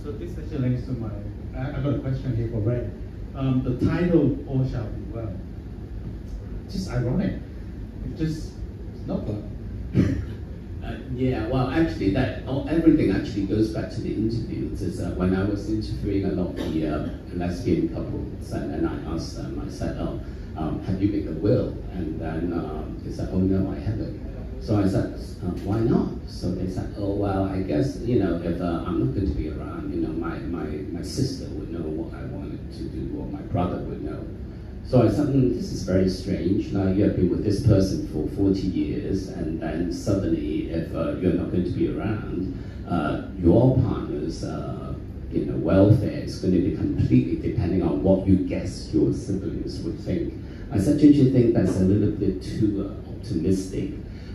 So this actually links to my, I got a question here for Ray. The title, All Shall Be Well. Just ironic. It's not well. Yeah, well, actually, everything actually goes back to the interview. It's, when I was interviewing a lot of the lesbian couples, and I asked them, I said, oh, have you made a will? And then they said, oh no, I haven't. So I said, why not? So they said, oh well, I guess, you know, if I'm not going to be around, you know, my sister would know what I wanted to do, or my brother would know. So I said, this is very strange. Now you have been with this person for 40 years, and then suddenly, if you're not going to be around, your partner's you know, welfare is going to be completely depending on what you guess your siblings would think. I said, don't you think that's a little bit too optimistic?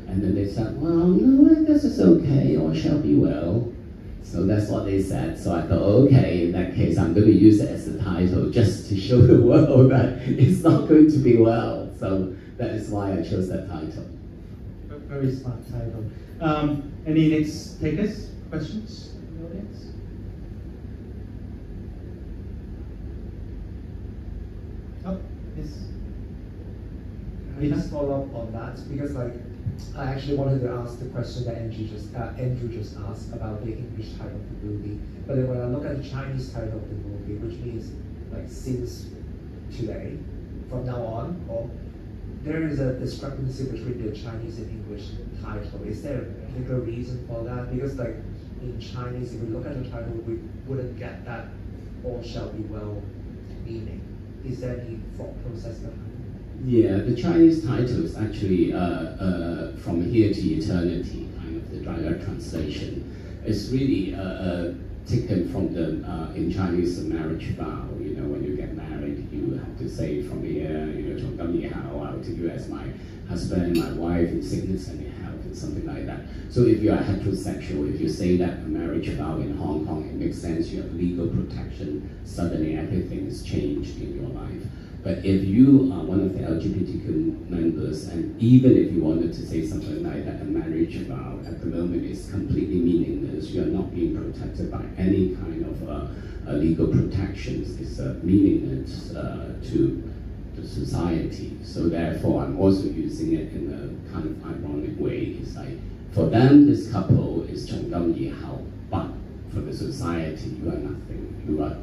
And then they said, well, no, I guess it's okay, all shall be well. So that's what they said. So I thought, okay, in that case, I'm going to use it as a title just to show the world that it's not going to be well. So that is why I chose that title. Very smart title. Any next takers, questions in the audience? Oh, yes. I just follow up on that because, like, I actually wanted to ask the question that Andrew just asked about the English title of the movie. But then when I look at the Chinese title of the movie, which means like since today, from now on, or there is a discrepancy between the Chinese and English title. Is there a particular reason for that? Because like in Chinese, if we look at the title, we wouldn't get that all shall be well meaning. Is there any thought process behind it? Yeah, the Chinese title is actually From Here to Eternity, kind of the direct translation. It's really taken from the, in Chinese, the marriage vow. You know, when you get married, you have to say from here, you know, 从今以后, I will take you as my husband, my wife, in sickness and in health, and something like that. So if you are heterosexual, if you say that a marriage vow in Hong Kong, it makes sense, you have legal protection, suddenly everything is changed in your life. But if you are one of the LGBTQ members, and even if you wanted to say something like that, a marriage vow at the moment is completely meaningless. You are not being protected by any kind of legal protections. It's meaningless to the society. So therefore, I'm also using it in a kind of ironic way. It's like, for them, this couple is 從今以後, but for the society, you are nothing. You are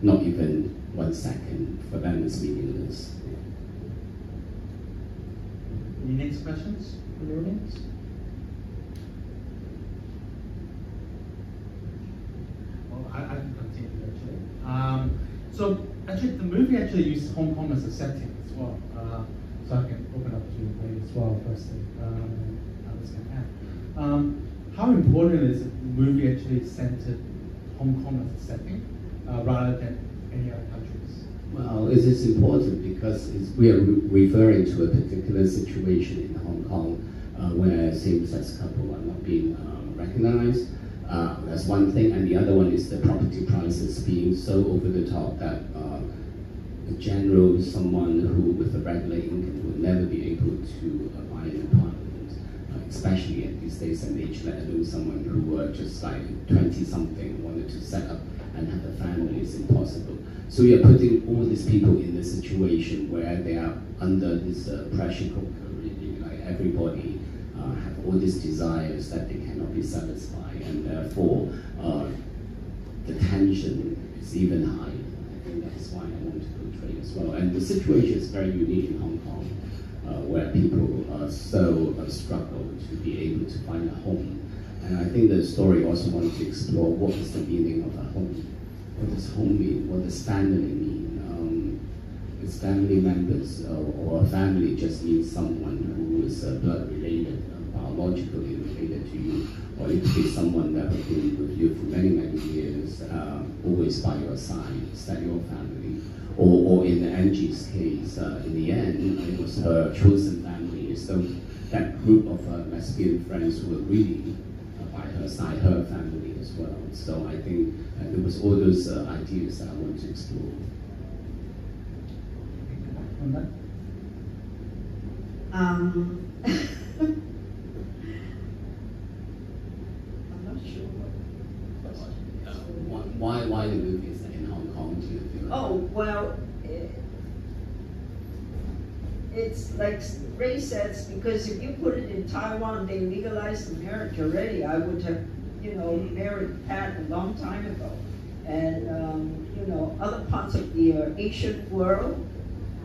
not even 1 second. For them, it's meaningless. Any next questions from the audience? Well, I can continue actually. So actually, the movie actually uses Hong Kong as a setting as well. So I can open up to Ray as well firstly. Others can add. How important is it the movie actually centered Hong Kong as a setting rather than any other countries? Well, it is important because we are referring to a particular situation in Hong Kong where same-sex couples are not being recognized. That's one thing, and the other one is the property prices being so over the top that in general, someone who with a regular income would never be able to buy an apartment, especially at this days and age, let alone someone who just like 20-something wanted to set up and have a family. Is impossible. So we are putting all these people in a situation where they are under this pressure cooker, really. Like everybody have all these desires that they cannot be satisfied, and therefore the tension is even higher. I think that's why I want to portray as well. And the situation is very unique in Hong Kong, where people so struggle to be able to find a home. And I think the story also wants to explore what is the meaning of a home. What does home mean? What does family mean? Is family members or a family just means someone who is blood related, biologically related to you, or it could be someone that has been with you for many, many years, always by your side. Is that your family? Or in Angie's case, in the end, it was her chosen family. So that group of lesbian friends who were really by her side, her family as well. So I think there was all those ideas that I want to explore. On that? I'm not sure what. why the movie is in Hong Kong? Do you feel? Oh, well, it's like Ray says, because if you put it in Taiwan, they legalized the marriage already. I would have, married Pat a long time ago. And, other parts of the Asian world,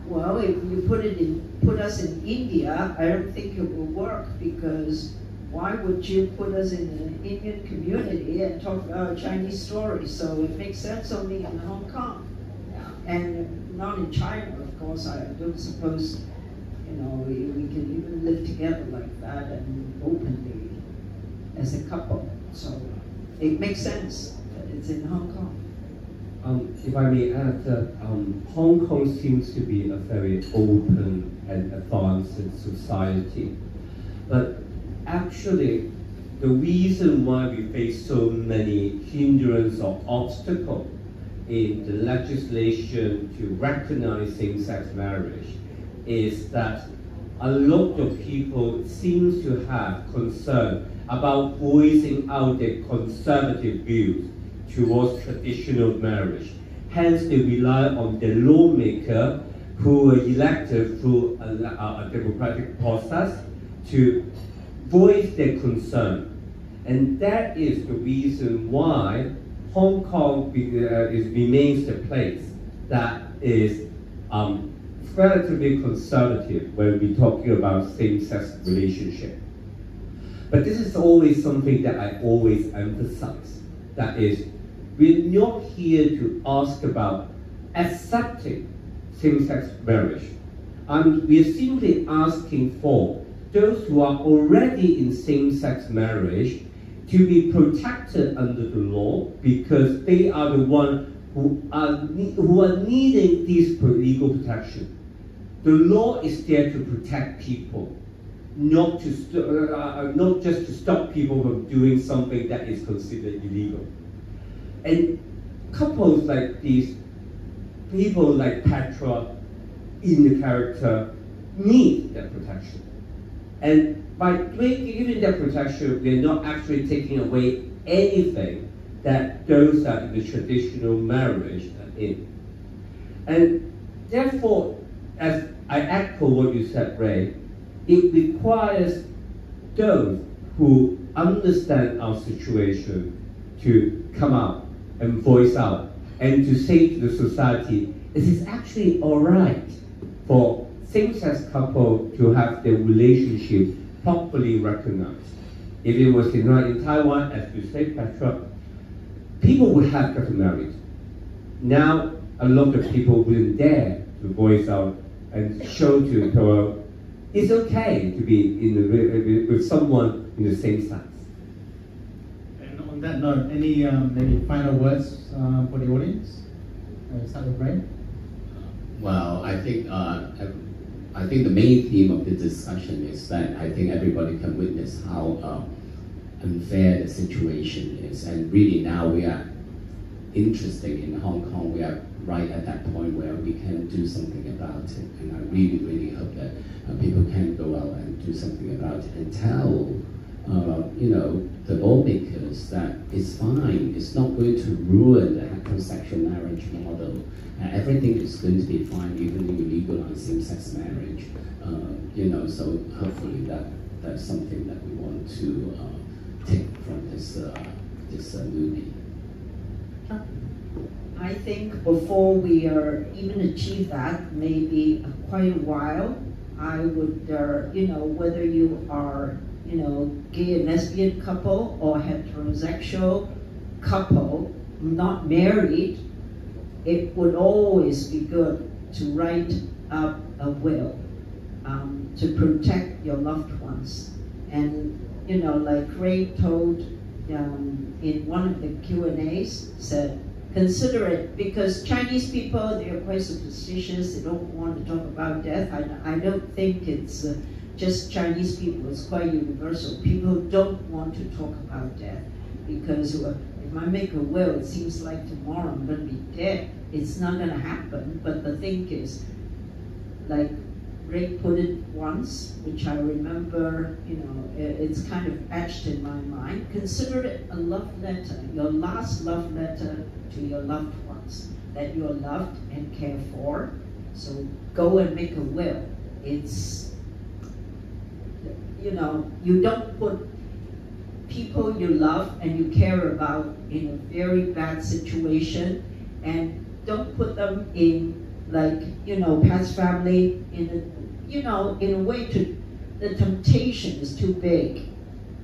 well, if you put us in India, I don't think it will work, because why would you put us in an Indian community and talk about Chinese stories? So it makes sense only in Hong Kong, and not in China, of course. I don't suppose, we can even live together like that and openly as a couple. So it makes sense that it's in Hong Kong. If I may add, Hong Kong seems to be a very open and advanced society. But actually, the reason why we face so many hindrances or obstacles in the legislation to recognize same-sex marriage is that a lot of people seem to have concern about voicing out their conservative views towards traditional marriage. Hence, they rely on the lawmaker who are elected through a democratic process to voice their concern. And that is the reason why Hong Kong remains the place that is relatively conservative when we're talking about same-sex relationship. But this is always something that I always emphasize. That is, we're not here to ask about accepting same-sex marriage. And we're simply asking for those who are already in same-sex marriage to be protected under the law, because they are the ones who are needing this legal protection. The law is there to protect people, not just to stop people from doing something that is considered illegal. And couples like these, people like Patra in the character, need that protection. And by giving that protection, we're not actually taking away anything that those that in the traditional marriage are in. And therefore, as I echo what you said, Ray, it requires those who understand our situation to come out and voice out and to say to the society, it is actually all right for same-sex couple to have their relationship properly recognized. If it was in Taiwan, as you say, Patra, people would have gotten married. Now, a lot of people wouldn't dare to voice out and show to the world it's okay to be with someone in the same sex. And on that note, any maybe final words for the audience? Start with Ray. Well, I think the main theme of the discussion is that I think everybody can witness how unfair the situation is, and really now we are interested in Hong Kong. We are right at that point where we can do something about it, and I really, really hope that people can go out and do something about it and tell the lawmakers that it's fine. It's not going to ruin the heterosexual marriage model. Everything is going to be fine, even when you legalize same-sex marriage. So hopefully that's something that we want to take from this movie. I think before we even achieve that, maybe quite a while, I would, whether you are, gay and lesbian couple or heterosexual couple, not married, it would always be good to write up a will to protect your loved ones. And, like Ray told in one of the Q&As, said, consider it, because Chinese people, they are quite superstitious, they don't want to talk about death. I don't think it's just Chinese people, it's quite universal. People don't want to talk about death, because if I make a will, it seems like tomorrow I'm going to be dead. It's not going to happen, but the thing is, like Ray put it once, which I remember, you know, it's kind of etched in my mind. Consider it a love letter, your last love letter to your loved ones, that you're loved and cared for. So go and make a will. It's, you know, you don't put people you love and you care about in a very bad situation, and don't put them in, like, you know, Pat's family, in a, you know, in a way to, the temptation is too big.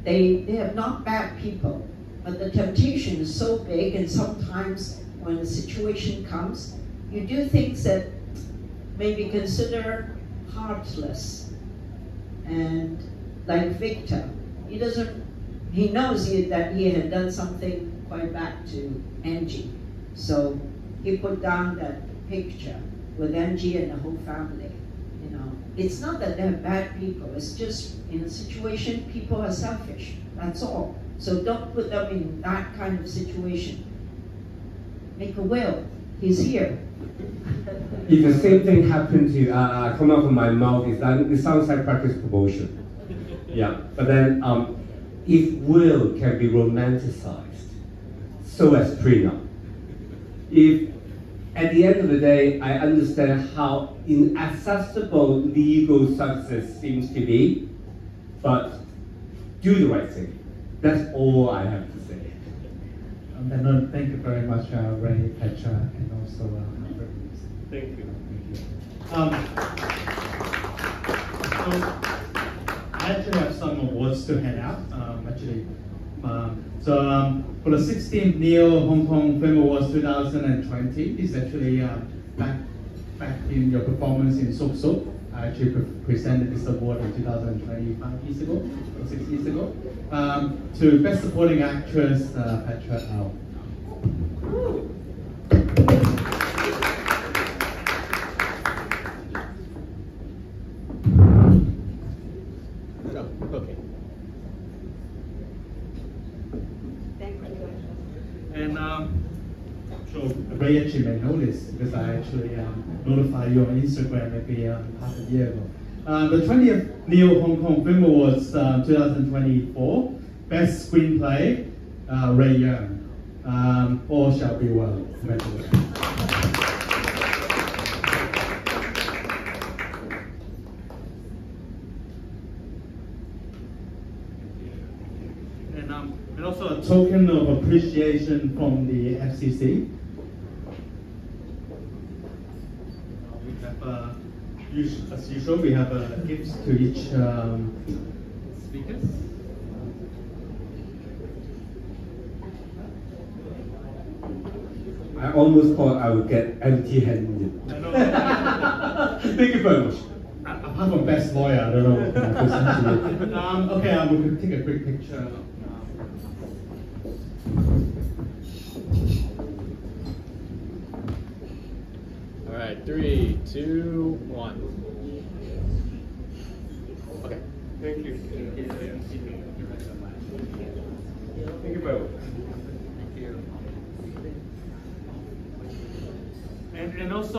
They are not bad people, but the temptation is so big, and sometimes when a situation comes, you do things that maybe consider heartless. And like Victor, he knows that he had done something quite bad to Angie. So he put down that picture with Angie and the whole family. You know, it's not that they're bad people, it's just in a situation, people are selfish, that's all. So don't put them in that kind of situation. Make a will, he's here. If the same thing happened to come out of my mouth, it sounds like practice promotion. Yeah, but then if will can be romanticized, so as prenup. If at the end of the day, I understand how inaccessible legal success seems to be, but do the right thing. That's all I have to say. And thank you very much, Ray, Patra, and also Alfred. Thank you. So I actually have some awards to hand out. For the 16th Neo Hong Kong Film Awards 2020, this is actually back in your performance in Sok Sok. I actually presented this award in 2025 years ago, or 6 years ago, to Best Supporting Actress, Patra Al. Okay. Thank you. And so Ray actually may know this because I actually notified you on Instagram maybe half a year ago. The 20th Neo Hong Kong Film Awards 2024, Best Screenplay, Ray Yeung. All shall be well. And also a token of appreciation from the FCC. We have, as usual, we have gifts to each speakers. I almost thought I would get empty-handed. Thank you very much. Apart from best lawyer, I don't know what can I present to you. Okay, we can take a quick picture. All right, 3, 2, 1. Okay. Thank you.